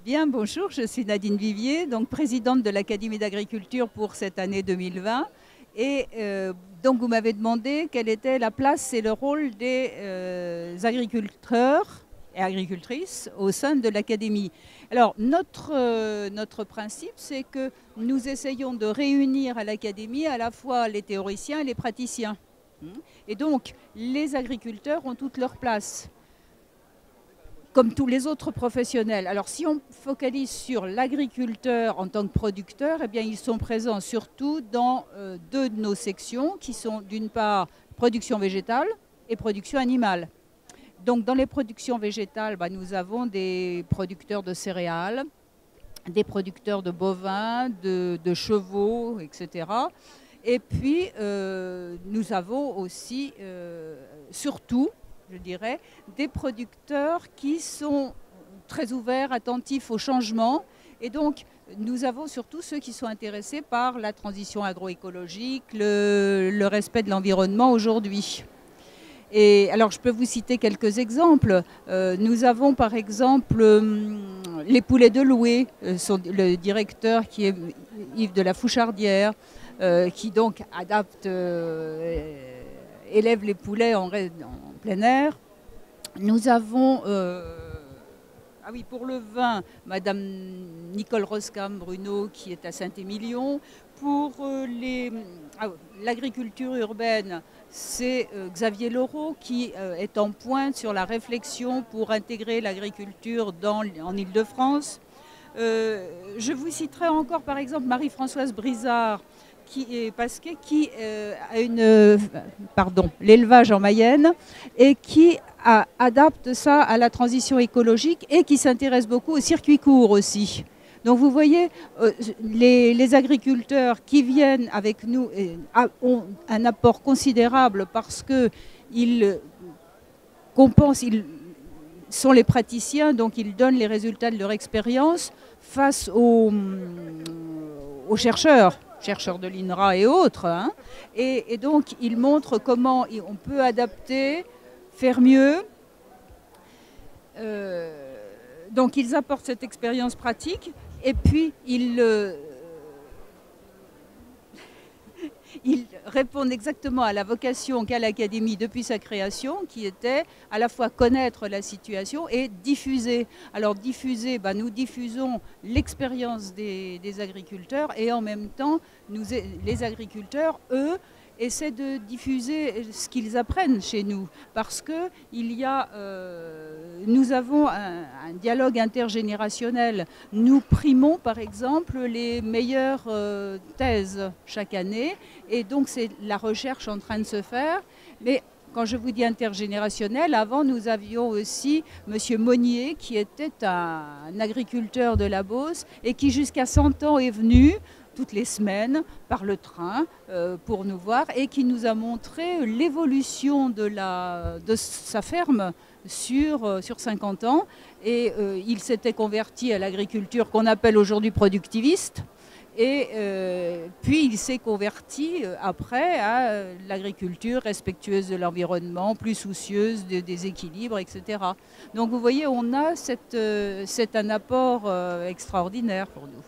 Bien, bonjour, je suis Nadine Vivier, donc présidente de l'Académie d'agriculture pour cette année 2020. Et donc vous m'avez demandé quelle était la place et le rôle des agriculteurs et agricultrices au sein de l'Académie. Alors notre principe, c'est que nous essayons de réunir à l'Académie à la fois les théoriciens et les praticiens. Et donc les agriculteurs ont toute leur place, comme tous les autres professionnels. Alors si on focalise sur l'agriculteur en tant que producteur, eh bien, ils sont présents surtout dans deux de nos sections qui sont d'une part production végétale et production animale. Donc dans les productions végétales, nous avons des producteurs de céréales, des producteurs de bovins, de chevaux, etc. Et puis nous avons aussi surtout, je dirais, des producteurs qui sont très ouverts, attentifs au changement. Et donc, nous avons surtout ceux qui sont intéressés par la transition agroécologique, le respect de l'environnement aujourd'hui. Et alors, je peux vous citer quelques exemples. Nous avons par exemple les poulets de Loué, le directeur qui est Yves de la Fouchardière, qui donc adapte, élève les poulets en plein air. Nous avons, ah oui, pour le vin, Madame Nicole Roscam-Bruno qui est à Saint-Émilion. Pour l'agriculture urbaine, c'est Xavier Laureau qui est en pointe sur la réflexion pour intégrer l'agriculture en Île-de-France. Je vous citerai encore par exemple Marie-Françoise Brizard, qui est Pasquet, qui a l'élevage en Mayenne et qui adapte ça à la transition écologique et qui s'intéresse beaucoup au circuit court aussi. Donc vous voyez, les agriculteurs qui viennent avec nous ont un apport considérable parce qu'ils compensent, ils sont les praticiens, donc ils donnent les résultats de leur expérience face aux chercheurs de l'INRA et autres. Hein. Et donc, ils montrent comment on peut adapter, faire mieux. Donc, ils apportent cette expérience pratique et puis ils répondent exactement à la vocation qu'a l'Académie depuis sa création, qui était à la fois connaître la situation et diffuser. Alors diffuser, nous diffusons l'expérience des agriculteurs et en même temps, les agriculteurs, eux, essaient de diffuser ce qu'ils apprennent chez nous. Parce que nous avons un dialogue intergénérationnel. Nous primons par exemple les meilleures thèses chaque année. Et donc c'est la recherche en train de se faire. Mais quand je vous dis intergénérationnel, avant nous avions aussi M. Monnier qui était un agriculteur de la Beauce et qui jusqu'à 100 ans est venu toutes les semaines par le train pour nous voir et qui nous a montré l'évolution de sa ferme sur 50 ans. Et il s'était converti à l'agriculture qu'on appelle aujourd'hui productiviste. Et puis il s'est converti après à l'agriculture respectueuse de l'environnement, plus soucieuse des équilibres, etc. Donc vous voyez, on a c'est un apport extraordinaire pour nous.